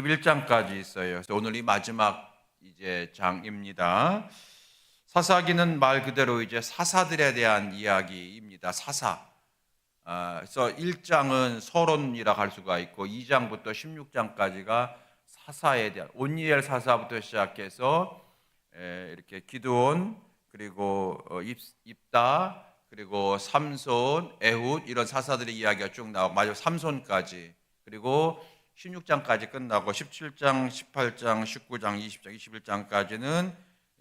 11장까지 있어요. 그래서 오늘이 마지막 이제 장입니다. 사사기는 말 그대로 이제 사사들에 대한 이야기입니다. 사사. 그래서 1장은 서론이라고 할 수가 있고 2장부터 16장까지가 사사에 대한 온니엘 사사부터 시작해서 이렇게 기드온 그리고 입다 그리고 삼손, 에훗 이런 사사들의 이야기가 쭉 나오고 마지막 삼손까지 그리고 16장까지 끝나고 17장, 18장, 19장, 20장, 21장까지는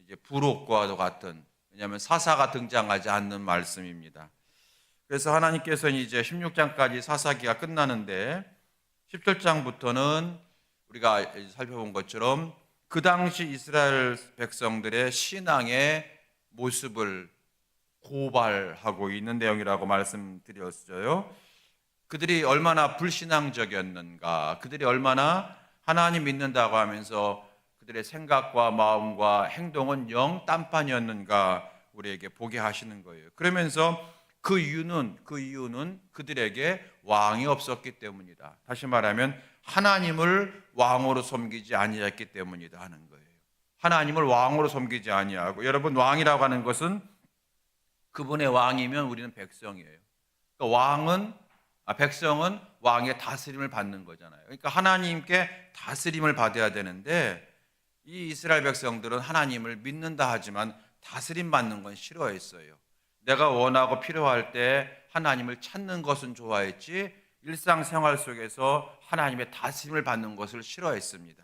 이제 부록과도 같은 왜냐하면 사사가 등장하지 않는 말씀입니다. 그래서 하나님께서는 이제 16장까지 사사기가 끝나는데 17장부터는 우리가 살펴본 것처럼 그 당시 이스라엘 백성들의 신앙의 모습을 고발하고 있는 내용이라고 말씀드렸어요. 그들이 얼마나 불신앙적이었는가, 그들이 얼마나 하나님 믿는다고 하면서 그들의 생각과 마음과 행동은 영 딴판이었는가 우리에게 보게 하시는 거예요. 그러면서 그 이유는 그들에게 왕이 없었기 때문이다. 다시 말하면 하나님을 왕으로 섬기지 아니했기 때문이다 하는 거예요. 하나님을 왕으로 섬기지 아니하고, 여러분 왕이라고 하는 것은 그분의 왕이면 우리는 백성이에요. 그러니까 백성은 왕의 다스림을 받는 거잖아요. 그러니까 하나님께 다스림을 받아야 되는데 이 이스라엘 백성들은 하나님을 믿는다 하지만 다스림 받는 건 싫어했어요. 내가 원하고 필요할 때 하나님을 찾는 것은 좋아했지 일상생활 속에서 하나님의 다스림을 받는 것을 싫어했습니다.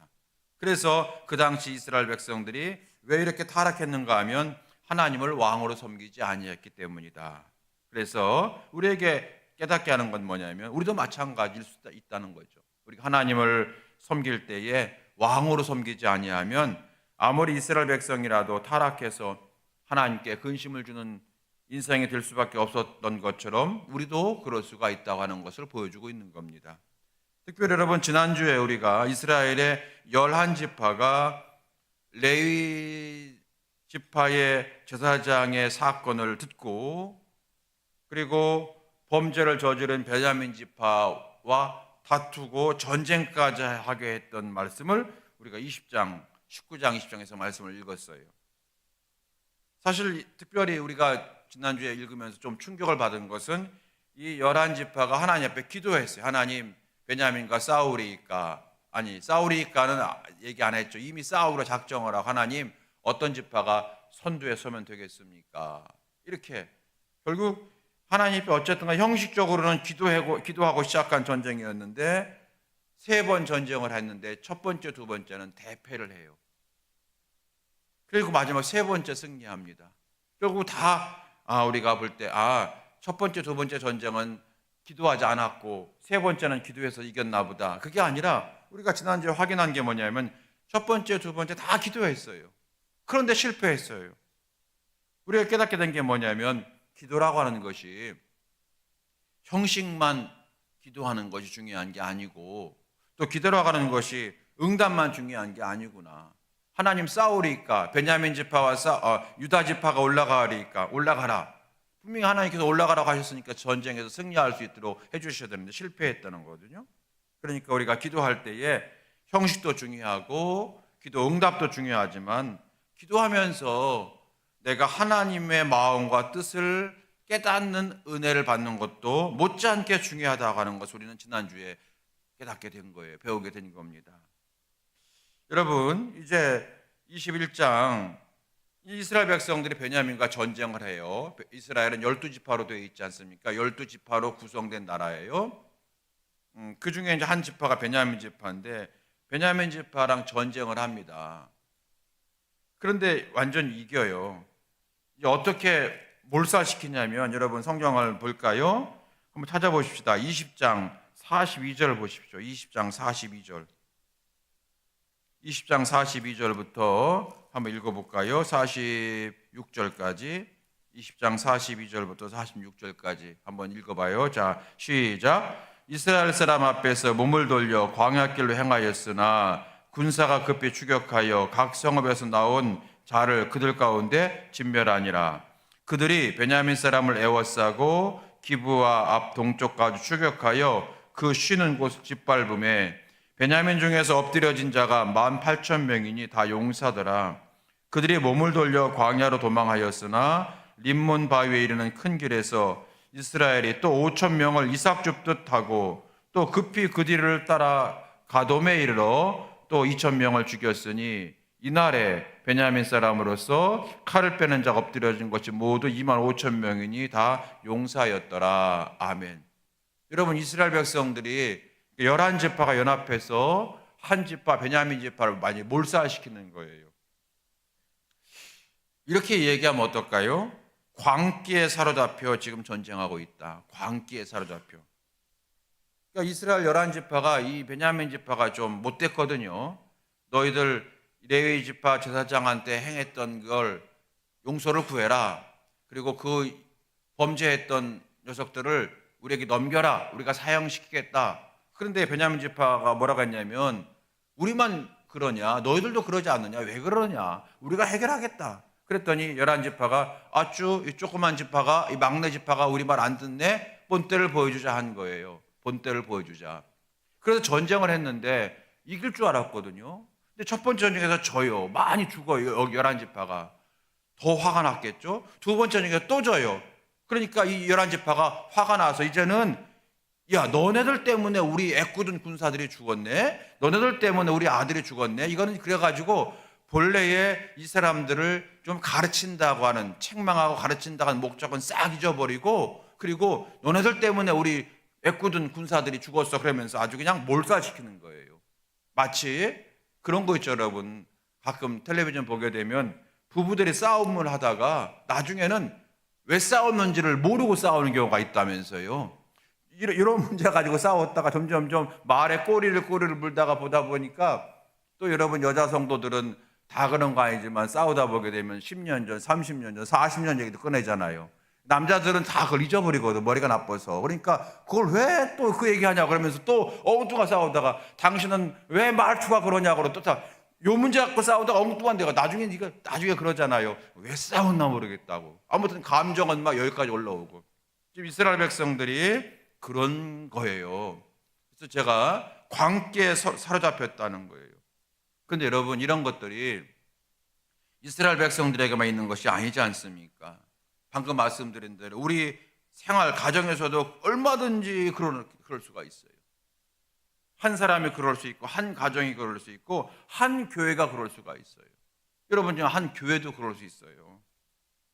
그래서 그 당시 이스라엘 백성들이 왜 이렇게 타락했는가 하면 하나님을 왕으로 섬기지 아니했기 때문이다. 그래서 우리에게 깨닫게 하는 건 뭐냐면 우리도 마찬가지일 수 있다는 거죠. 우리가 하나님을 섬길 때에 왕으로 섬기지 아니하면 아무리 이스라엘 백성이라도 타락해서 하나님께 근심을 주는 인생이 될 수밖에 없었던 것처럼 우리도 그럴 수가 있다고 하는 것을 보여주고 있는 겁니다. 특별히 여러분 지난주에 우리가 이스라엘의 11지파가 레위 지파의 제사장의 사건을 듣고 그리고 범죄를 저지른 베냐민 지파와 다투고 전쟁까지 하게 했던 말씀을 우리가 20장, 19장, 20장에서 말씀을 읽었어요. 사실 특별히 우리가 지난주에 읽으면서 좀 충격을 받은 것은 이 11지파가 하나님 앞에 기도했어요. 하나님, 베냐민과 싸우리까는 얘기 안 했죠. 이미 싸우러 작정을 하고 하나님 어떤 지파가 선두에 서면 되겠습니까? 이렇게 결국 하나님 앞에 어쨌든 형식적으로는 기도하고 시작한 전쟁이었는데 3번 전쟁을 했는데 첫 번째, 두 번째는 대패를 해요. 그리고 마지막 3번째 승리합니다. 결국 우리가 볼 때 첫 번째, 두 번째 전쟁은 기도하지 않았고 3번째는 기도해서 이겼나 보다. 그게 아니라 우리가 지난주에 확인한 게 뭐냐면 첫 번째, 두 번째 다 기도했어요. 그런데 실패했어요. 우리가 깨닫게 된 게 뭐냐면 기도라고 하는 것이 형식만 기도하는 것이 중요한 게 아니고 또 기도라고 하는 것이 응답만 중요한 게 아니구나. 하나님 싸우리까 베냐민 지파와 유다 지파가 올라가라. 분명히 하나님께서 올라가라고 하셨으니까 전쟁에서 승리할 수 있도록 해주셔야 되는데 실패했다는 거거든요. 그러니까 우리가 기도할 때에 형식도 중요하고 기도 응답도 중요하지만 기도하면서 내가 하나님의 마음과 뜻을 깨닫는 은혜를 받는 것도 못지않게 중요하다고 하는 것을 우리는 지난주에 깨닫게 된 거예요. 배우게 된 겁니다. 여러분 이제 21장 이스라엘 백성들이 베냐민과 전쟁을 해요. 이스라엘은 12지파로 되어 있지 않습니까? 12지파로 구성된 나라예요. 그 중에 이제 한 지파가 베냐민 지파인데 베냐민 지파랑 전쟁을 합니다. 그런데 완전 이겨요. 어떻게 몰살시키냐면 여러분 성경을 볼까요? 한번 찾아보십시다. 20장 42절 보십시오. 20장 42절. 20장 42절부터 한번 읽어볼까요? 46절까지 20장 42절부터 46절까지 한번 읽어봐요. 자, 시작. 이스라엘 사람 앞에서 몸을 돌려 광야길로 행하였으나 군사가 급히 추격하여 각 성읍에서 나온 자를 그들 가운데 진멸하니라. 그들이 베냐민 사람을 에워싸고 기브와 앞 동쪽까지 추격하여 그 쉬는 곳을 짓밟음에 베냐민 중에서 엎드려진 자가 18,000명이니 다 용사더라. 그들이 몸을 돌려 광야로 도망하였으나 림몬 바위에 이르는 큰 길에서 이스라엘이 또 5,000명을 이삭 줍듯 하고 또 급히 그 뒤를 따라 가돔에 이르러 또 2,000명을 죽였으니 이날에 베냐민 사람으로서 칼을 빼는 자가 엎드려진 것이 모두 25,000명이니 다 용사였더라. 아멘. 여러분, 이스라엘 백성들이 11지파가 연합해서 한 지파, 베냐민 지파를 많이 몰살시키는 거예요. 이렇게 얘기하면 어떨까요? 광기에 사로잡혀 지금 전쟁하고 있다. 광기에 사로잡혀. 그러니까 이스라엘 11지파가 이 베냐민 지파가 좀 못됐거든요. 너희들 레위 지파 제사장한테 행했던 걸 용서를 구해라. 그리고 그 범죄했던 녀석들을 우리에게 넘겨라. 우리가 사형시키겠다. 그런데 베냐민 지파가 뭐라고 했냐면 우리만 그러냐? 너희들도 그러지 않느냐? 왜 그러냐? 우리가 해결하겠다. 그랬더니 11지파가 아쭈 이 조그만 지파가 이 막내 지파가 우리 말 안 듣네. 본때를 보여주자 한 거예요. 본때를 보여주자. 그래서 전쟁을 했는데 이길 줄 알았거든요. 근데 첫 번째 전쟁에서 져요. 많이 죽어요. 여기 11지파가. 더 화가 났겠죠. 두 번째 전쟁에서 또 져요. 그러니까 이 11지파가 화가 나서 이제는 야, 너네들 때문에 우리 애꿎은 군사들이 죽었네. 너네들 때문에 우리 아들이 죽었네. 이거는 그래가지고 본래의 이 사람들을 좀 가르친다고 하는, 책망하고 가르친다고 하는 목적은 싹 잊어버리고, 그리고 너네들 때문에 우리 애꿎은 군사들이 죽었어. 그러면서 아주 그냥 몰살시키는 거예요. 마치 그런 거 있죠, 여러분. 가끔 텔레비전 보게 되면 부부들이 싸움을 하다가 나중에는 왜 싸웠는지를 모르고 싸우는 경우가 있다면서요. 이런 문제 가지고 싸웠다가 점점점 말에 꼬리를 물다가 보다 보니까 또 여러분 여자 성도들은 다 그런 거 아니지만 싸우다 보게 되면 10년 전, 30년 전, 40년 얘기도 꺼내잖아요. 남자들은 다 그걸 잊어버리거든. 머리가 나빠서. 그러니까 그걸 왜 또 그 얘기하냐 그러면서 또 엉뚱한 싸우다가 당신은 왜 말투가 그러냐고 그러고 또 요 문제 갖고 싸우다가 엉뚱한 데가 나중에 그러잖아요. 왜 싸웠나 모르겠다고. 아무튼 감정은 막 여기까지 올라오고. 지금 이스라엘 백성들이 그런 거예요. 그래서 제가 광기에 사로잡혔다는 거예요. 그런데 여러분 이런 것들이 이스라엘 백성들에게만 있는 것이 아니지 않습니까? 방금 말씀드린 대로 우리 생활 가정에서도 얼마든지 그럴 수가 있어요. 한 사람이 그럴 수 있고 한 가정이 그럴 수 있고 한 교회가 그럴 수가 있어요. 여러분 지금 한 교회도 그럴 수 있어요.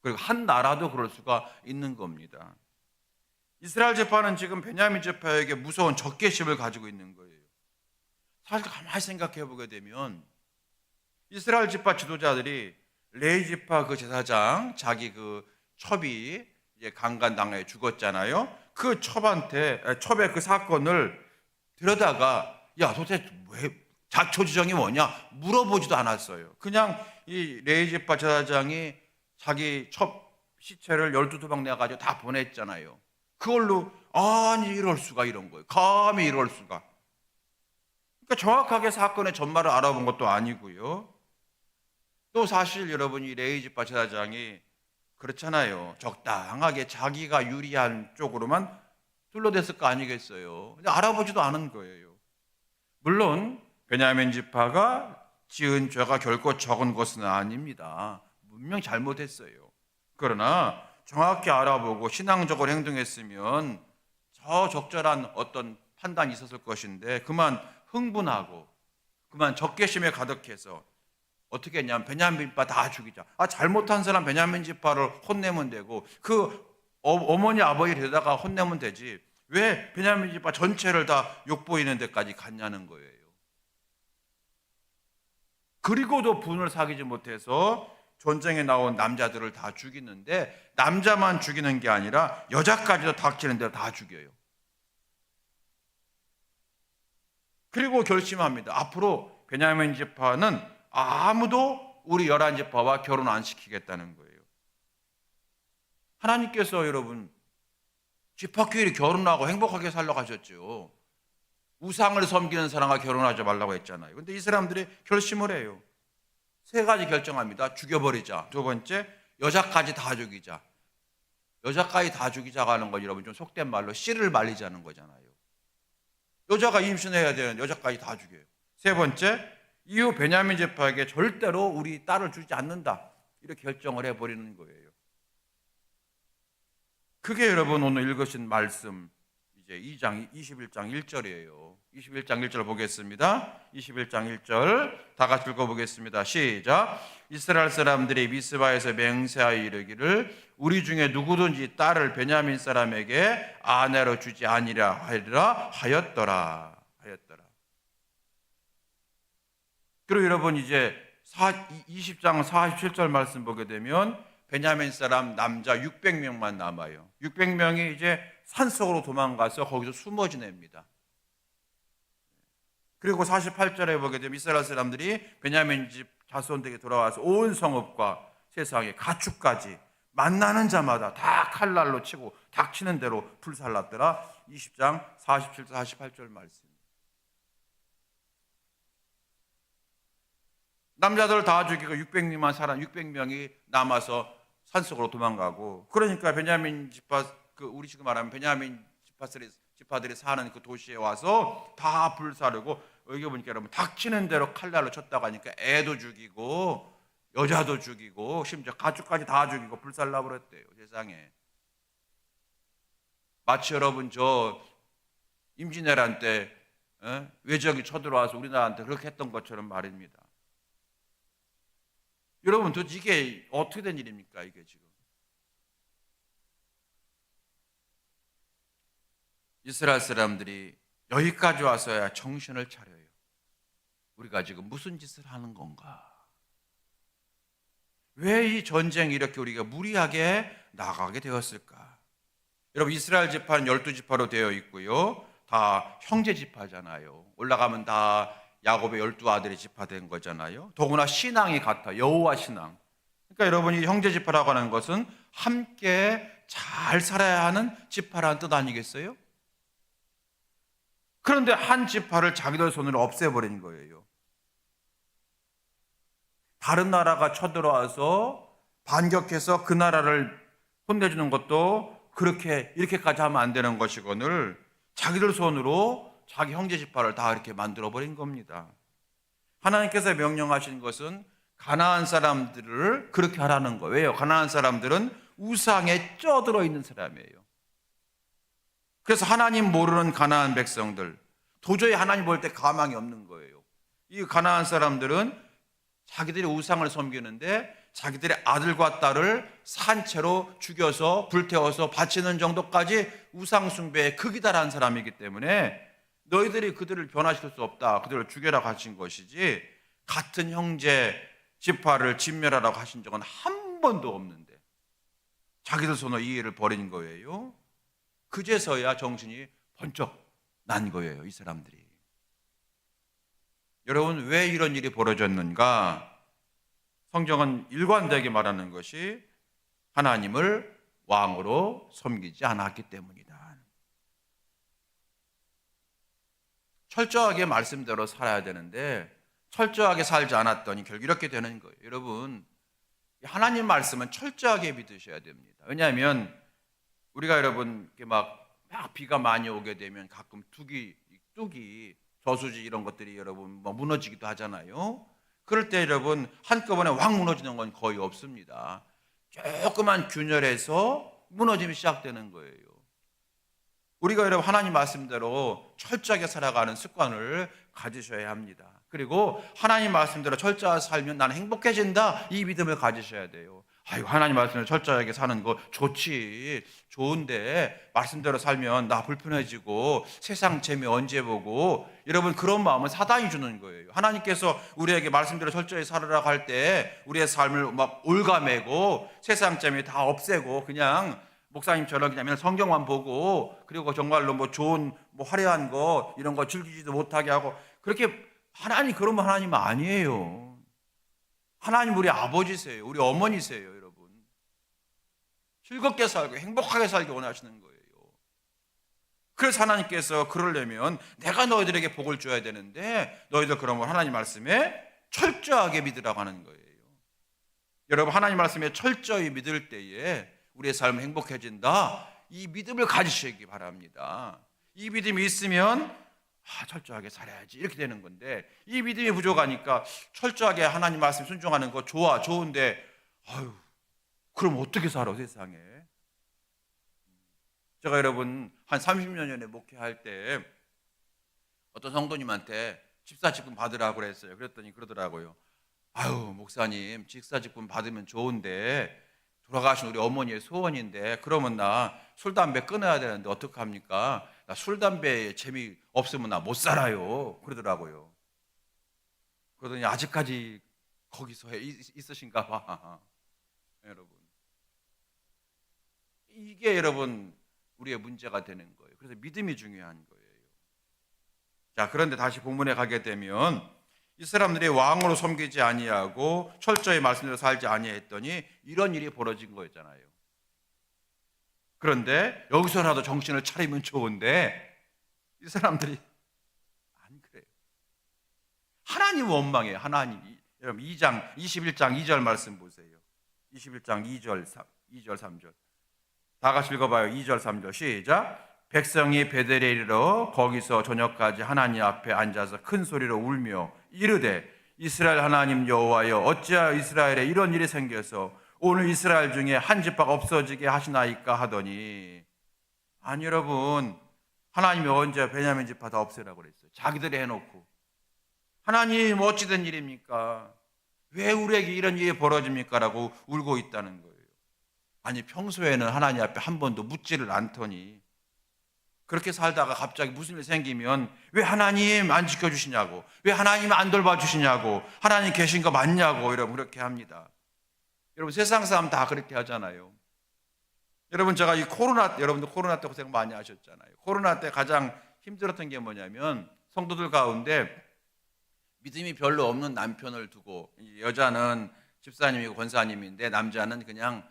그리고 한 나라도 그럴 수가 있는 겁니다. 이스라엘 지파는 지금 베냐민 지파에게 무서운 적개심을 가지고 있는 거예요. 사실 가만히 생각해 보게 되면 이스라엘 지파 지도자들이 레위 지파 그 제사장 자기 그 첩이 이제 강간당해 죽었잖아요. 그 첩의 그 사건을 들여다가 야 도대체 왜 자초지종이 뭐냐 물어보지도 않았어요. 그냥 이 레위 지파 제사장이 자기 첩 시체를 12토막 내가지고 다 보냈잖아요. 그걸로 아니 이럴 수가 이런 거예요. 감히 이럴 수가. 그러니까 정확하게 사건의 전말을 알아본 것도 아니고요. 또 사실 여러분이 레위 지파 제사장이 그렇잖아요. 적당하게 자기가 유리한 쪽으로만 둘러댔을 거 아니겠어요. 근데 알아보지도 않은 거예요. 물론 베냐민 지파가 지은 죄가 결코 적은 것은 아닙니다. 분명 잘못했어요. 그러나 정확히 알아보고 신앙적으로 행동했으면 저 적절한 어떤 판단이 있었을 것인데 그만 흥분하고 그만 적개심에 가득해서 어떻게 했냐면 베냐민 지파 다 죽이자. 잘못한 사람 베냐민 지파를 혼내면 되고 그 어머니 아버지 데다가 혼내면 되지. 왜 베냐민 지파 전체를 다 욕보이는 데까지 갔냐는 거예요. 그리고도 분을 사귀지 못해서 전쟁에 나온 남자들을 다 죽이는데 남자만 죽이는 게 아니라 여자까지도 닥치는 대로 다 죽여요. 그리고 결심합니다. 앞으로 베냐민 지파는 아무도 우리 11지파와 결혼 안 시키겠다는 거예요. 하나님께서 여러분 지파끼리 결혼하고 행복하게 살라고 하셨죠. 우상을 섬기는 사람과 결혼하지 말라고 했잖아요. 그런데 이 사람들이 결심을 해요. 세 가지 결정합니다. 죽여버리자. 두 번째, 여자까지 다 죽이자. 여자까지 다 죽이자가 하는 건 여러분 좀 속된 말로 씨를 말리자는 거잖아요. 여자가 임신해야 되는데 여자까지 다 죽여요. 세 번째, 이후 베냐민 지파에게 절대로 우리 딸을 주지 않는다. 이렇게 결정을 해버리는 거예요. 그게 여러분 오늘 읽으신 말씀 이제 21장 1절이에요. 21장 1절 보겠습니다. 21장 1절 다 같이 읽어보겠습니다. 시작. 이스라엘 사람들이 미스바에서 맹세하여 이르기를 우리 중에 누구든지 딸을 베냐민 사람에게 아내로 주지 아니라 하였더라. 그리고 여러분 이제 20장 47절 말씀 보게 되면 베냐민 사람 남자 600명만 남아요. 600명이 이제 산속으로 도망가서 거기서 숨어 지냅니다. 그리고 48절에 보게 되면 이스라엘 사람들이 베냐민 집 자손에게 돌아와서 온 성읍과 세상의 가축까지 만나는 자마다 다 칼날로 치고 닥치는 대로 불살랐더라. 20장 47절 48절 말씀. 남자들 다 죽이고 600명이 남아서 산속으로 도망가고, 그러니까 베냐민 지파, 우리 지금 말하면 베냐민 지파들이 사는 그 도시에 와서 다 불사르고, 여기 보니까 여러분 닥치는 대로 칼날로 쳤다고 하니까 애도 죽이고 여자도 죽이고 심지어 가축까지 다 죽이고 불살라 버렸대요. 세상에. 마치 여러분 저 임진왜란 때 외적이 쳐들어와서 우리나라한테 그렇게 했던 것처럼 말입니다. 여러분 도대체 이게 어떻게 된 일입니까? 이게 지금 이스라엘 사람들이 여기까지 와서야 정신을 차려요. 우리가 지금 무슨 짓을 하는 건가? 왜 이 전쟁이 이렇게 우리가 무리하게 나가게 되었을까? 여러분 이스라엘 지파는 12지파로 되어 있고요, 다 형제 지파잖아요. 올라가면 다 야곱의 12아들이 지파된 거잖아요. 더구나 신앙이 같아, 여호와 신앙. 그러니까 여러분이 형제 지파라고 하는 것은 함께 잘 살아야 하는 지파라는 뜻 아니겠어요? 그런데 한 지파를 자기들 손으로 없애버린 거예요. 다른 나라가 쳐들어와서 반격해서 그 나라를 혼내주는 것도 이렇게까지 하면 안 되는 것이거늘 자기들 손으로 자기 형제 지파를 다 이렇게 만들어버린 겁니다. 하나님께서 명령하신 것은 가나안 사람들을 그렇게 하라는 거예요. 왜요? 가나안 사람들은 우상에 쪄들어 있는 사람이에요. 그래서 하나님 모르는 가나안 백성들, 도저히 하나님 볼 때 가망이 없는 거예요. 이 가나안 사람들은 자기들이 우상을 섬기는데 자기들의 아들과 딸을 산채로 죽여서 불태워서 바치는 정도까지 우상 숭배에 극이 달한 사람이기 때문에 너희들이 그들을 변화시킬 수 없다, 그들을 죽여라고 하신 것이지 같은 형제 지파를 진멸하라고 하신 적은 한 번도 없는데 자기들 손으로 이 일을 벌인 거예요. 그제서야 정신이 번쩍 난 거예요, 이 사람들이. 여러분 왜 이런 일이 벌어졌는가? 성경은 일관되게 말하는 것이 하나님을 왕으로 섬기지 않았기 때문이다. 철저하게 말씀대로 살아야 되는데 철저하게 살지 않았더니 결국 이렇게 되는 거예요. 여러분 하나님 말씀은 철저하게 믿으셔야 됩니다. 왜냐하면 우리가 여러분 이렇게 막 비가 많이 오게 되면 가끔 뚝이 저수지 이런 것들이 여러분 무너지기도 하잖아요. 그럴 때 여러분 한꺼번에 확 무너지는 건 거의 없습니다. 조그만 균열에서 무너짐이 시작되는 거예요. 우리가 여러분 하나님 말씀대로 철저하게 살아가는 습관을 가지셔야 합니다. 그리고 하나님 말씀대로 철저하게 살면 나는 행복해진다, 이 믿음을 가지셔야 돼요. 아이고 하나님 말씀대로 철저하게 사는 거 좋은데 말씀대로 살면 나 불편해지고 세상 재미 언제 보고, 여러분 그런 마음은 사단이 주는 거예요. 하나님께서 우리에게 말씀대로 철저히 살아라고 할 때 우리의 삶을 막 올가매고 세상 재미 다 없애고 그냥 목사님처럼 그냥 성경만 보고 그리고 정말로 좋은 화려한 거 이런 거 즐기지도 못하게 하고, 그렇게 그러면 하나님은 아니에요. 하나님 우리 아버지세요. 우리 어머니세요. 여러분 즐겁게 살고 행복하게 살기 원하시는 거예요. 그래서 하나님께서 그러려면 내가 너희들에게 복을 줘야 되는데 너희들 그러면 하나님 말씀에 철저하게 믿으라고 하는 거예요. 여러분 하나님 말씀에 철저히 믿을 때에 우리의 삶은 행복해진다, 이 믿음을 가지시기 바랍니다. 이 믿음이 있으면 철저하게 살아야지 이렇게 되는 건데, 이 믿음이 부족하니까 철저하게 하나님 말씀 순종하는 거 좋은데 그럼 어떻게 살아 세상에? 제가 여러분 한 30년 전에 목회할 때 어떤 성도님한테 집사직분 받으라고 그랬어요. 그랬더니 그러더라고요. 목사님 집사직분 받으면 좋은데 돌아가신 우리 어머니의 소원인데 그러면 나 술 담배 끊어야 되는데 어떡합니까? 나 술 담배 재미 없으면 나 못 살아요. 그러더라고요. 그러더니 아직까지 거기서 있으신가 봐. 여러분, 이게 여러분 우리의 문제가 되는 거예요. 그래서 믿음이 중요한 거예요. 자, 그런데 다시 본문에 가게 되면 이 사람들이 왕으로 섬기지 아니하고 철저히 말씀대로 살지 아니했더니 이런 일이 벌어진 거였잖아요. 그런데 여기서라도 정신을 차리면 좋은데 이 사람들이 안 그래요. 하나님 원망해요. 하나님. 여러분 21장 2절 말씀 보세요. 21장 2절 3절 다 같이 읽어봐요. 2절 3절 시작. 백성이 베델에 이르러 거기서 저녁까지 하나님 앞에 앉아서 큰 소리로 울며 이르되 이스라엘 하나님 여호와여 어찌하여 이스라엘에 이런 일이 생겨서 오늘 이스라엘 중에 한 지파가 없어지게 하시나이까 하더니, 아니 여러분, 하나님이 언제 베냐민 지파 다 없애라고 그랬어요? 자기들이 해놓고. 하나님 어찌된 일입니까? 왜 우리에게 이런 일이 벌어집니까? 라고 울고 있다는 거예요. 아니 평소에는 하나님 앞에 한 번도 묻지를 않더니 그렇게 살다가 갑자기 무슨 일 생기면 왜 하나님 안 지켜주시냐고, 왜 하나님 안 돌봐주시냐고, 하나님 계신 거 맞냐고 여러분 그렇게 합니다. 여러분 세상 사람 다 그렇게 하잖아요. 여러분 제가 이 여러분들 코로나 때 고생 많이 하셨잖아요. 코로나 때 가장 힘들었던 게 뭐냐면 성도들 가운데 믿음이 별로 없는 남편을 두고, 여자는 집사님이고 권사님인데 남자는 그냥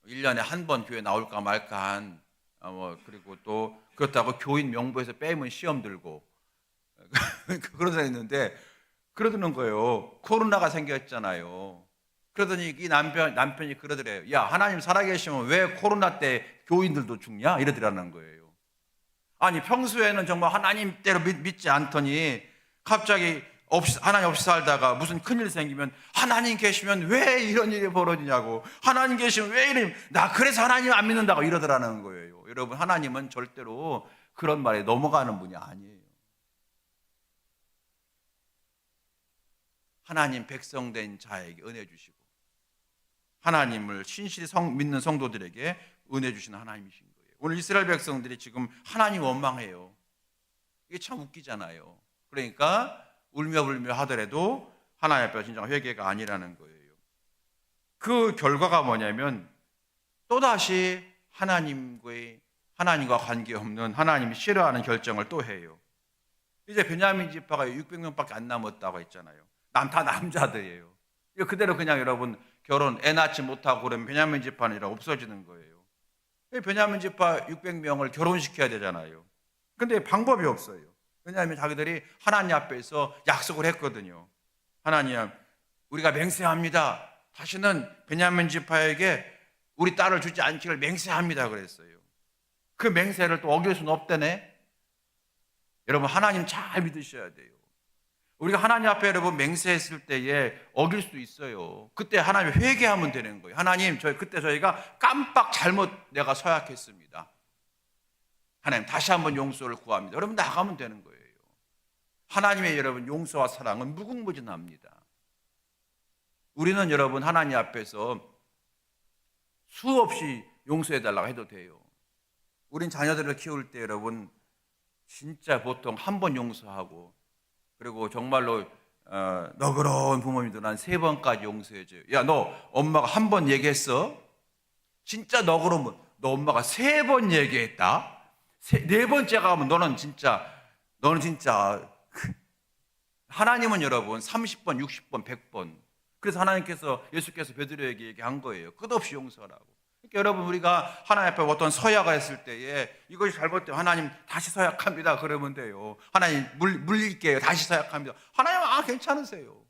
1년에 한 번 교회 나올까 말까 한 그리고 또 그렇다고 교인 명부에서 빼면 시험 들고 그러다 했는데 그러더는 거예요. 코로나가 생겼잖아요. 그러더니 이 남편이 그러더래요. 야, 하나님 살아계시면 왜 코로나 때 교인들도 죽냐? 이러더라는 거예요. 아니 평소에는 정말 하나님대로 믿지 않더니 갑자기 하나님 없이 살다가 무슨 큰일 생기면 하나님 계시면 왜 이런 일이 벌어지냐고, 하나님 계시면 왜 이래, 나 그래서 하나님 안 믿는다고 이러더라는 거예요. 여러분 하나님은 절대로 그런 말에 넘어가는 분이 아니에요. 하나님 백성된 자에게 은혜 주시고 하나님을 신실히 믿는 성도들에게 은혜 주시는 하나님이신 거예요. 오늘 이스라엘 백성들이 지금 하나님 원망해요. 이게 참 웃기잖아요. 그러니까 울며 불며 하더라도 하나님 앞에 진정 회개가 아니라는 거예요. 그 결과가 뭐냐면 또다시 하나님과 관계없는, 하나님이 싫어하는 결정을 또 해요. 이제 베냐민 지파가 600명밖에 안 남았다고 했잖아요. 다 남자들이에요. 이거 그대로 그냥 여러분 애 낳지 못하고 그러면 베냐민 지파는 없어지는 거예요. 베냐민 지파 600명을 결혼시켜야 되잖아요. 근데 방법이 없어요. 왜냐하면 자기들이 하나님 앞에서 약속을 했거든요. 하나님, 우리가 맹세합니다. 다시는 베냐민 지파에게 우리 딸을 주지 않기를 맹세합니다 그랬어요. 그 맹세를 또 어길 수는 없다네. 여러분 하나님 잘 믿으셔야 돼요. 우리가 하나님 앞에 여러분 맹세했을 때에 어길 수 있어요. 그때 하나님 회개하면 되는 거예요. 하나님, 그때 저희가 깜빡 잘못 내가 서약했습니다. 하나님 다시 한번 용서를 구합니다. 여러분 나가면 되는 거예요. 하나님의 여러분 용서와 사랑은 무궁무진합니다. 우리는 여러분 하나님 앞에서 수없이 용서해달라고 해도 돼요. 우린 자녀들을 키울 때 여러분 진짜 보통 한 번 용서하고, 그리고 정말로 너그러운 부모님들 한 3번까지 용서해줘요. 야, 너 엄마가 한 번 얘기했어? 진짜 너그러우면 너 엄마가 3번 얘기했다? 4번째 가면 너는 진짜 하나님은 여러분 30번, 60번, 100번. 그래서 예수께서 베드로에게 얘기한 거예요. 끝없이 용서하라고. 그러니까 여러분 우리가 하나님 앞에 어떤 서약을 했을 때에 이것이 잘못되면 하나님 다시 서약합니다 그러면 돼요. 하나님 물릴게요. 다시 서약합니다. 하나님 괜찮으세요.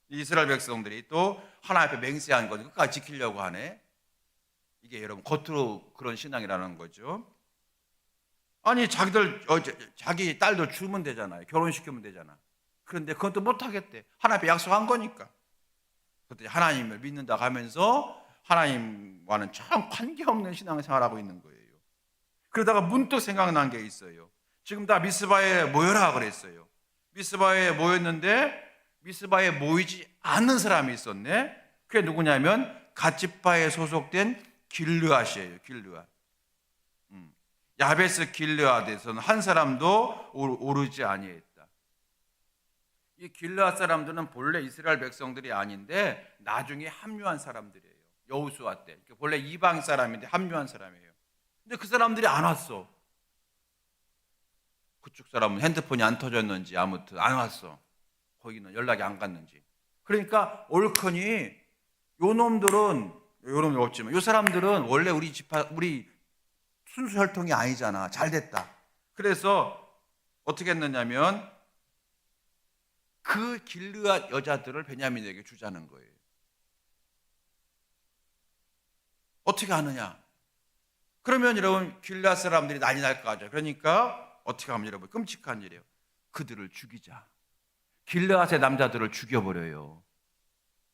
이스라엘 백성들이 또 하나님 앞에 맹세한 것을 끝까지 지키려고 하네. 이게 여러분 겉으로 그런 신앙이라는 거죠. 아니 자기 딸도 주면 되잖아요. 결혼시키면 되잖아. 그런데 그것도 못 하겠대. 하나님께 약속한 거니까. 그때 하나님을 믿는다 하면서 하나님과는 참 관계없는 신앙생활하고 있는 거예요. 그러다가 문득 생각난 게 있어요. 지금 다 미스바에 모여라 그랬어요. 미스바에 모였는데 미스바에 모이지 않는 사람이 있었네. 그게 누구냐면 갓집바에 소속된 길르앗이에요. 길르앗. 야베스 길르앗에서는 한 사람도 오르지 아니했다. 이 길르앗 사람들은 본래 이스라엘 백성들이 아닌데 나중에 합류한 사람들이에요. 여호수아 때. 본래 이방 사람인데 합류한 사람이에요. 근데 그 사람들이 안 왔어. 그쪽 사람은 핸드폰이 안 터졌는지 아무튼 안 왔어. 거기는 연락이 안 갔는지. 그러니까 옳거니 요 놈들은 없지만 요 사람들은 원래 우리 순수 혈통이 아니잖아. 잘 됐다. 그래서 어떻게 했느냐면 그 길르앗 여자들을 베냐민에게 주자는 거예요. 어떻게 하느냐? 그러면 여러분 길르앗 사람들이 난리 날 거 같죠. 그러니까 어떻게 하면 여러분 끔찍한 일이에요. 그들을 죽이자. 길르앗의 남자들을 죽여버려요.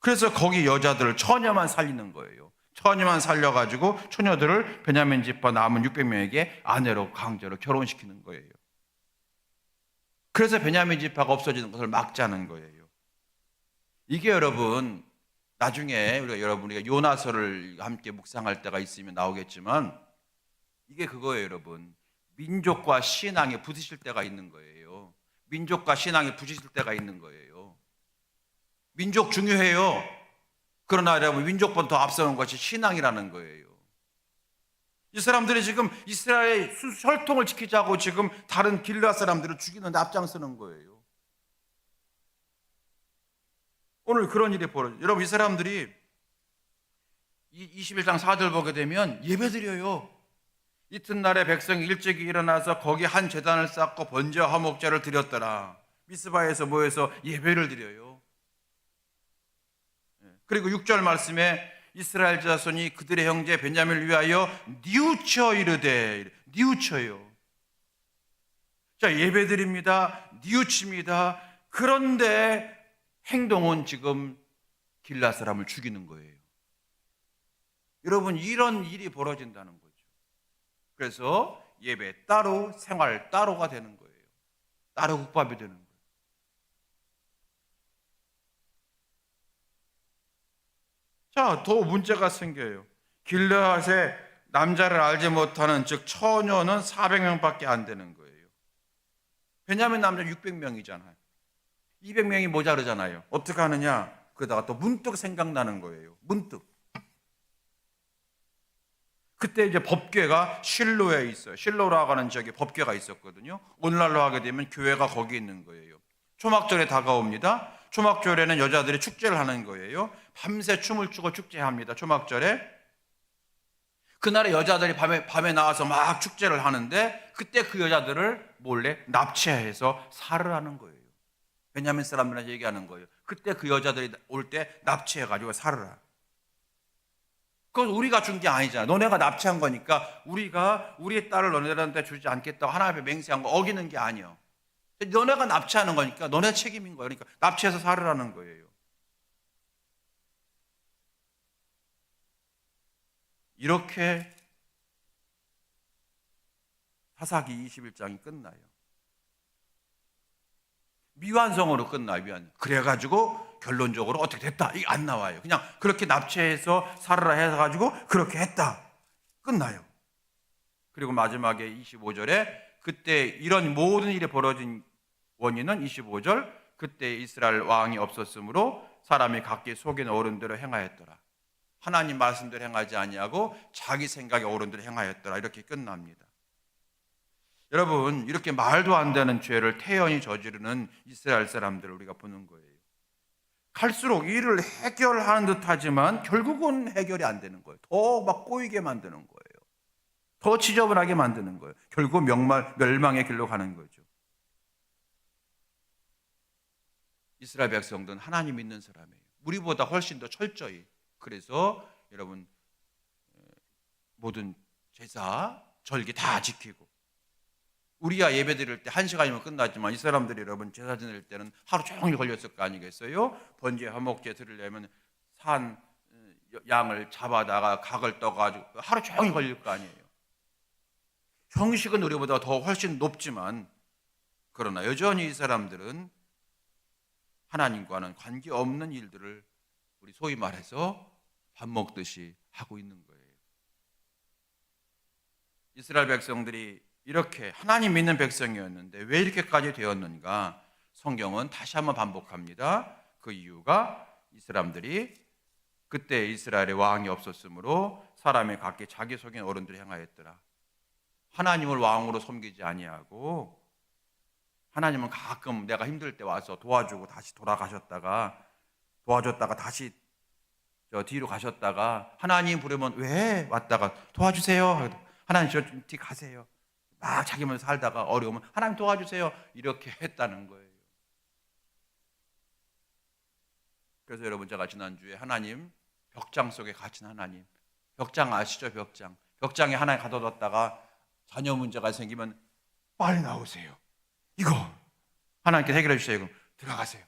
그래서 거기 여자들을 처녀만 살리는 거예요. 처녀만 살려가지고 처녀들을 베냐민 지파 남은 600명에게 아내로 강제로 결혼시키는 거예요. 그래서 베냐민 지파가 없어지는 것을 막자는 거예요. 이게 여러분 나중에 우리가 요나서를 함께 묵상할 때가 있으면 나오겠지만 이게 그거예요, 여러분. 민족과 신앙이 부딪힐 때가 있는 거예요. 민족과 신앙이 부딪힐 때가 있는 거예요. 민족 중요해요. 그러나 여러분 민족보다 더 앞서는 것이 신앙이라는 거예요. 이 사람들이 지금 이스라엘의 혈통을 지키자고 지금 다른 길르앗 사람들을 죽이는데 앞장서는 거예요. 오늘 그런 일이 벌어져요. 여러분 이 사람들이 21장 4절 보게 되면 예배드려요. 이튿날에 백성이 일찍 일어나서 거기 한 제단을 쌓고 번제와 화목제를 드렸더라. 미스바에서 모여서 예배를 드려요. 그리고 6절 말씀에 이스라엘 자손이 그들의 형제 베냐민을 위하여 뉘우쳐 이르되, 뉘우쳐요. 자, 예배드립니다. 뉘우칩니다. 그런데 행동은 지금 길르앗 사람을 죽이는 거예요. 여러분 이런 일이 벌어진다는 거죠. 그래서 예배 따로 생활 따로가 되는 거예요. 따로 국밥이 되는 거예요. 자, 더 문제가 생겨요. 길르앗의 남자를 알지 못하는 즉 처녀는 400명밖에 안 되는 거예요. 베냐민 남자 600명이잖아요. 200명이 모자르잖아요. 어떻게 하느냐? 그러다가 또 문득 생각나는 거예요. 문득. 그때 이제 법궤가 실로에 있어요. 실로라고 하는 지역에 법궤가 있었거든요. 오늘날로 하게 되면 교회가 거기 있는 거예요. 초막절에 다가옵니다. 초막절에는 여자들이 축제를 하는 거예요. 밤새 춤을 추고 축제합니다. 초막절에. 그날에 여자들이 밤에 나와서 막 축제를 하는데 그때 그 여자들을 몰래 납치해서 살을 하는 거예요. 베냐민 사람들한테 얘기하는 거예요. 그때 그 여자들이 올 때 납치해가지고 살을 하. 그건 우리가 준 게 아니잖아. 너네가 납치한 거니까 우리가 우리의 딸을 너네들한테 주지 않겠다고 하나님 앞에 맹세한 거 어기는 게 아니야. 너네가 납치하는 거니까 너네 책임인 거예요. 그러니까 납치해서 살으라는 거예요. 이렇게 사사기 21장이 끝나요. 미완성으로 끝나요. 그래가지고 결론적으로 어떻게 됐다 이게 안 나와요. 그냥 그렇게 납치해서 살으라 해가지고 그렇게 했다 끝나요. 그리고 마지막에 25절에 그때 이런 모든 일이 벌어진 원인은 25절 그때 이스라엘 왕이 없었으므로 사람이 각기 속에 어른 대로 행하였더라. 하나님 말씀대로 행하지 아니하고 자기 생각에 어른 대로 행하였더라. 이렇게 끝납니다. 여러분 이렇게 말도 안 되는 죄를 태연히 저지르는 이스라엘 사람들을 우리가 보는 거예요. 갈수록 일을 해결하는 듯 하지만 결국은 해결이 안 되는 거예요. 더 막 꼬이게 만드는 거예요. 더 지저분하게 만드는 거예요. 결국 멸망의 길로 가는 거죠. 이스라엘 백성들은 하나님 믿는 사람이에요. 우리보다 훨씬 더 철저히. 그래서 여러분 모든 제사, 절기 다 지키고 우리야 예배 드릴 때 1시간이면 끝났지만 이 사람들이 여러분 제사 지낼 때는 하루 종일 걸렸을 거 아니겠어요? 번제 화목제 드리려면 산 양을 잡아다가 각을 떠가지고 하루 종일 걸릴 거 아니에요. 형식은 우리보다 더 훨씬 높지만 그러나 여전히 이 사람들은 하나님과는 관계없는 일들을 우리 소위 말해서 밥 먹듯이 하고 있는 거예요. 이스라엘 백성들이 이렇게 하나님 믿는 백성이었는데 왜 이렇게까지 되었는가? 성경은 다시 한번 반복합니다. 그 이유가 이 사람들이 그때 이스라엘의 왕이 없었으므로 사람이 각기 자기 속인 어른들을 향하였더라. 하나님을 왕으로 섬기지 아니하고 하나님은 가끔 내가 힘들 때 와서 도와주고 다시 돌아가셨다가 도와줬다가 다시 저 뒤로 가셨다가 하나님 부르면 왜 왔다가 도와주세요. 하나님 저 뒤 가세요. 막 자기 몸 살다가 어려우면 하나님 도와주세요. 이렇게 했다는 거예요. 그래서 여러분 제가 지난주에 하나님 벽장 속에 갇힌 하나님, 벽장 아시죠? 벽장에 하나님 가둬뒀다가 자녀 문제가 생기면 빨리 나오세요. 이거 하나님께 해결해 주세요. 그럼 들어가세요.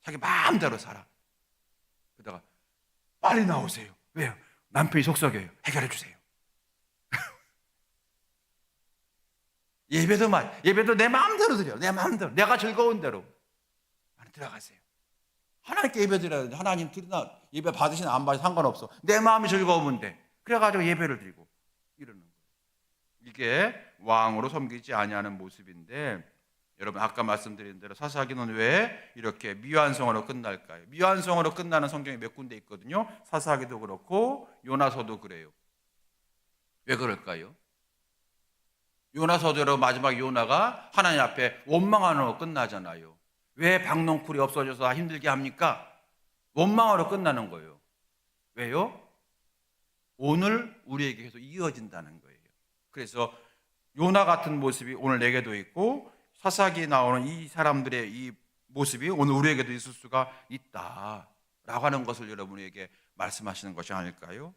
자기 마음대로 살아. 그러다가 빨리 나오세요. 왜요? 남편이 속썩여요. 해결해 주세요. 예배도 내 마음대로 드려. 내 마음대로. 내가 즐거운 대로. 들어가세요. 하나님께 예배 드려야 되는데 하나님 드리나 예배 받으시나 안 받으시나 상관없어. 내 마음이 즐거우면 돼. 그래가지고 예배를 드리고 이러는 거예요. 이게 왕으로 섬기지 아니하는 모습인데 여러분 아까 말씀드린 대로 사사기는 왜 이렇게 미완성으로 끝날까요? 미완성으로 끝나는 성경이 몇 군데 있거든요. 사사기도 그렇고 요나서도 그래요. 왜 그럴까요? 요나서도 여러분 마지막 요나가 하나님 앞에 원망하는 끝나잖아요. 왜 박농쿨이 없어져서 힘들게 합니까? 원망으로 끝나는 거예요. 왜요? 오늘 우리에게 계속 이어진다는 거예요. 그래서 요나 같은 모습이 오늘 내게도 있고 사사기에 나오는 이 사람들의 이 모습이 오늘 우리에게도 있을 수가 있다라고 하는 것을 여러분에게 말씀하시는 것이 아닐까요?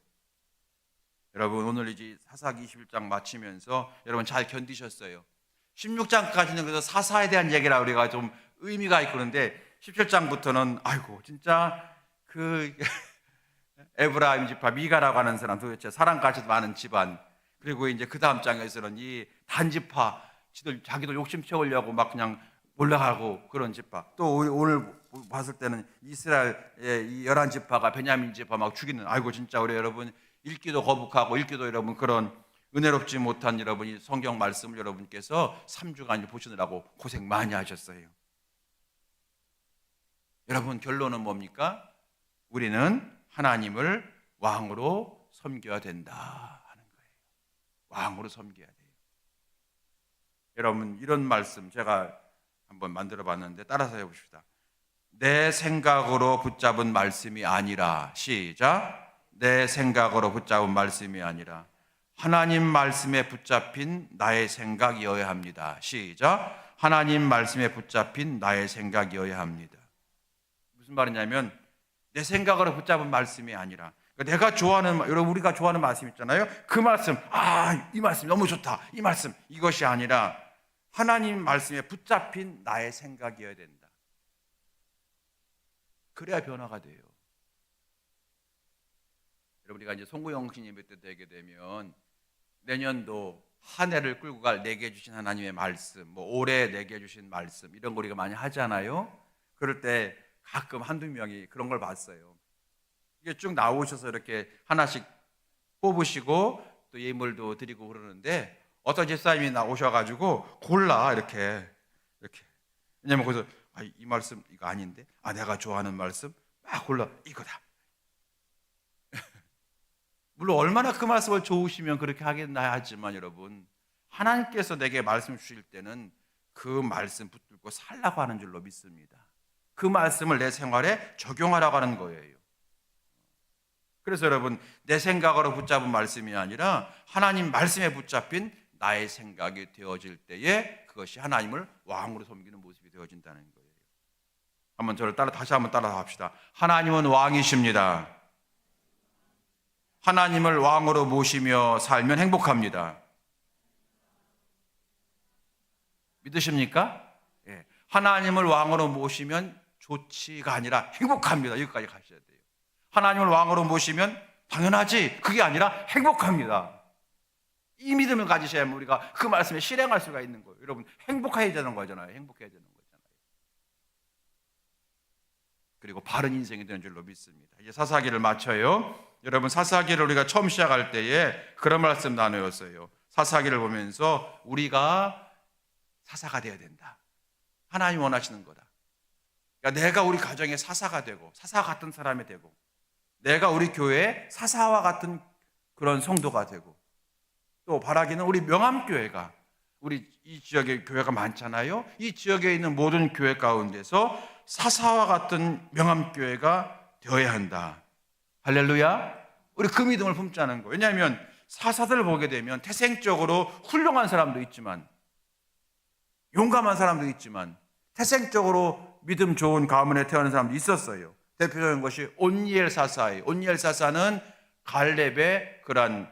여러분 오늘 이제 사사기 21장 마치면서 여러분 잘 견디셨어요. 16장까지는 그래서 사사에 대한 얘기라 우리가 좀 의미가 있고 그런데 17장부터는 아이고 진짜 그 에브라임 지파 미가라고 하는 사람 도대체 사람까지도 많은 집안 그리고 이제 그 다음 장에서는 이 단지파 자기도 욕심 채우려고 막 그냥 올라가고 그런 지파 또 오늘 봤을 때는 이스라엘의 이 11지파가 베냐민 지파 막 죽이는 아이고 진짜 우리 여러분 읽기도 거북하고 읽기도 여러분 그런 은혜롭지 못한 여러분이 성경 말씀을 여러분께서 3주간 보시느라고 고생 많이 하셨어요. 여러분 결론은 뭡니까? 우리는 하나님을 왕으로 섬겨야 된다 하는 거예요. 왕으로 섬겨야 돼요. 여러분 이런 말씀 제가 한번 만들어 봤는데 따라서 해봅시다. 내 생각으로 붙잡은 말씀이 아니라 시작 내 생각으로 붙잡은 말씀이 아니라 하나님 말씀에 붙잡힌 나의 생각이어야 합니다. 시작 하나님 말씀에 붙잡힌 나의 생각이어야 합니다. 무슨 말이냐면 내 생각으로 붙잡은 말씀이 아니라 내가 좋아하는 여러분 우리가 좋아하는 말씀 있잖아요. 그 말씀 이 말씀 너무 좋다. 이 말씀 이것이 아니라 하나님 말씀에 붙잡힌 나의 생각이어야 된다. 그래야 변화가 돼요. 여러분 우리가 이제 송구영신 예배 때 되게 되면 내년도 한 해를 끌고 갈 내게 주신 하나님의 말씀, 뭐 올해 내게 주신 말씀 이런 거 우리가 많이 하잖아요. 그럴 때 가끔 한두 명이 그런 걸 봤어요. 이게 쭉 나오셔서 이렇게 하나씩 뽑으시고 또 예물도 드리고 그러는데 어떤 집사님이 나오셔가지고 골라 이렇게 왜냐면 거기서 이 말씀 이거 아닌데 내가 좋아하는 말씀 막 골라 이거다. 물론 얼마나 그 말씀을 좋으시면 그렇게 하겠나 하지만 여러분 하나님께서 내게 말씀 주실 때는 그 말씀 붙들고 살라고 하는 줄로 믿습니다. 그 말씀을 내 생활에 적용하라고 하는 거예요. 그래서 여러분 내 생각으로 붙잡은 말씀이 아니라 하나님 말씀에 붙잡힌 나의 생각이 되어질 때에 그것이 하나님을 왕으로 섬기는 모습이 되어진다는 거예요. 한번 저를 다시 한번 따라 합시다. 하나님은 왕이십니다. 하나님을 왕으로 모시며 살면 행복합니다. 믿으십니까? 예. 하나님을 왕으로 모시면 좋지가 아니라 행복합니다. 여기까지 가셔야 돼요. 하나님을 왕으로 모시면 당연하지, 그게 아니라 행복합니다. 이 믿음을 가지셔야만 우리가 그 말씀에 실행할 수가 있는 거예요. 여러분, 행복해야 되는 거잖아요. 행복해야 되는 거잖아요. 그리고 바른 인생이 되는 줄로 믿습니다. 이제 사사기를 마쳐요. 여러분, 사사기를 우리가 처음 시작할 때에 그런 말씀 나누었어요. 사사기를 보면서 우리가 사사가 되어야 된다. 하나님 원하시는 거다. 그러니까 내가 우리 가정의 사사가 되고, 사사 같은 사람이 되고, 내가 우리 교회의 사사와 같은 그런 성도가 되고, 또 바라기는 우리 명암교회가, 우리 이 지역에 교회가 많잖아요. 이 지역에 있는 모든 교회 가운데서 사사와 같은 명암교회가 되어야 한다. 할렐루야. 우리 그 믿음을 품자는 거예요. 왜냐하면 사사들을 보게 되면 태생적으로 훌륭한 사람도 있지만, 용감한 사람도 있지만, 태생적으로 믿음 좋은 가문에 태어난 사람도 있었어요. 대표적인 것이 온니엘 사사예요. 온니엘 사사는 갈렙의 그런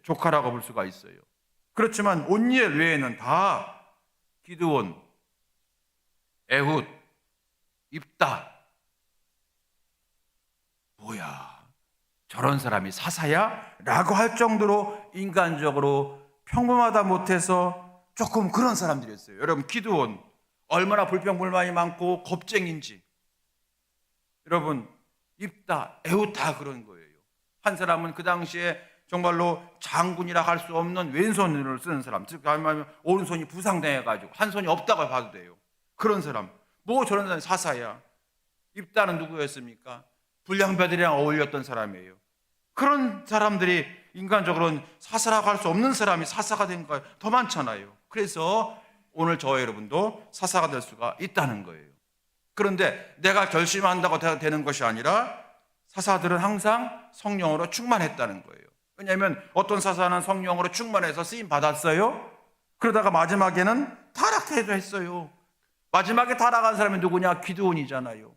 조카라고 볼 수가 있어요. 그렇지만 온니엘 외에는 다 기드온, 에훗, 입다. 뭐야, 저런 사람이 사사야? 라고 할 정도로 인간적으로 평범하다 못해서 조금 그런 사람들이었어요. 여러분, 기드온 얼마나 불평불만이 많고 겁쟁인지. 여러분, 입다, 에훗 다 그런 거예요. 한 사람은 그 당시에 정말로 장군이라 할 수 없는 왼손을 쓰는 사람, 즉 오른손이 부상당해가지고 한 손이 없다고 봐도 돼요. 그런 사람, 뭐 저런 사람이 사사야. 입다는 누구였습니까? 불량배들이랑 어울렸던 사람이에요. 그런 사람들이 인간적으로는 사사라고 할 수 없는 사람이 사사가 된 거예요. 더 많잖아요. 그래서 오늘 저와 여러분도 사사가 될 수가 있다는 거예요. 그런데 내가 결심한다고 되는 것이 아니라 사사들은 항상 성령으로 충만했다는 거예요. 왜냐하면 어떤 사사는 성령으로 충만해서 쓰임 받았어요. 그러다가 마지막에는 타락해도 했어요. 마지막에 타락한 사람이 누구냐? 기드온이잖아요.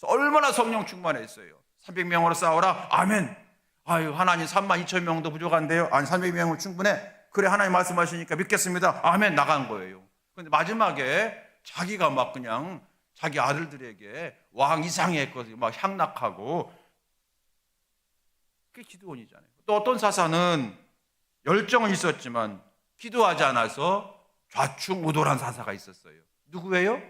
얼마나 성령 충만했어요. 300명으로 싸우라. 아멘. 아유, 하나님 32,000명도 부족한데요. 아니, 300명은 충분해. 그래, 하나님 말씀하시니까 믿겠습니다. 아멘. 나간 거예요. 그런데 마지막에 자기가 막 그냥 자기 아들들에게 왕 이상의 했거든요. 막 향락하고. 그게 기드온이잖아요. 또 어떤 사사는 열정은 있었지만 기도하지 않아서 좌충우돌한 사사가 있었어요. 누구예요?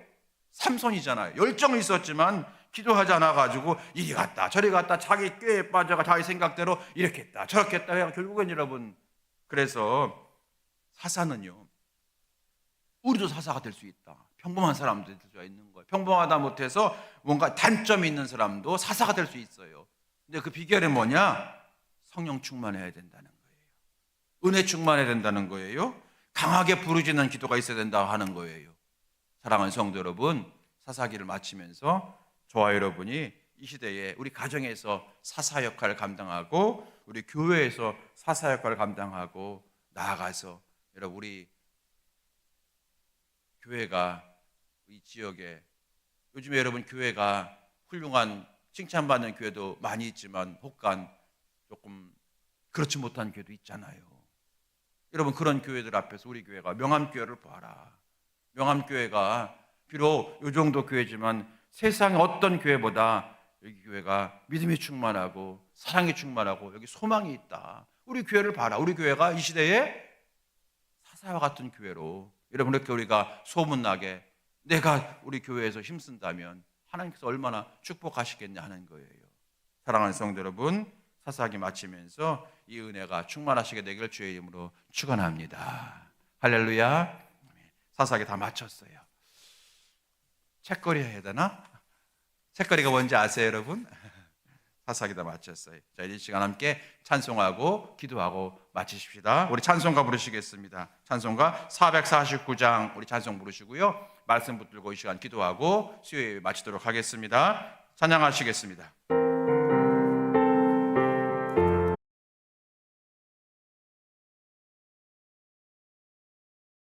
삼손이잖아요. 열정은 있었지만 기도하지 않아가지고 이리 갔다 저리 갔다 자기 꾀에 빠져가 자기 생각대로 이렇게 했다 저렇게 했다. 결국엔 여러분, 그래서 사사는요, 우리도 사사가 될 수 있다. 평범한 사람도 될 수 있는 거예요. 평범하다 못해서 뭔가 단점이 있는 사람도 사사가 될 수 있어요. 근데 그 비결은 뭐냐? 성령 충만해야 된다는 거예요. 은혜 충만해야 된다는 거예요. 강하게 부르짖는 기도가 있어야 된다 하는 거예요. 사랑하는 성도 여러분, 사사기를 마치면서 저와 여러분이 이 시대에 우리 가정에서 사사 역할을 감당하고 우리 교회에서 사사 역할을 감당하고 나아가서 여러분, 우리 교회가 이 지역에, 요즘에 여러분 교회가 훌륭한 칭찬받는 교회도 많이 있지만 혹간 조금 그렇지 못한 교회도 있잖아요. 여러분, 그런 교회들 앞에서 우리 교회가 명암교회를 봐라. 명암교회가 비록 이 정도 교회지만 세상의 어떤 교회보다 여기 교회가 믿음이 충만하고 사랑이 충만하고 여기 소망이 있다. 우리 교회를 봐라. 우리 교회가 이 시대에 사사와 같은 교회로, 여러분, 이렇게 우리가 소문나게 내가 우리 교회에서 힘쓴다면 하나님께서 얼마나 축복하시겠냐 하는 거예요. 사랑하는 성도 여러분, 사사기 마치면서 이 은혜가 충만하시게 되길 주의 이름으로 축원합니다. 할렐루야. 사사기 다 마쳤어요. 책거리 해야 되나? 책거리가 뭔지 아세요, 여러분? 사사기 다 마쳤어요. 자, 이 시간 함께 찬송하고 기도하고 마치십시다. 우리 찬송가 부르시겠습니다. 찬송가 449장 우리 찬송 부르시고요. 말씀 붙들고 이 시간 기도하고 수요일 마치도록 하겠습니다. 찬양하시겠습니다.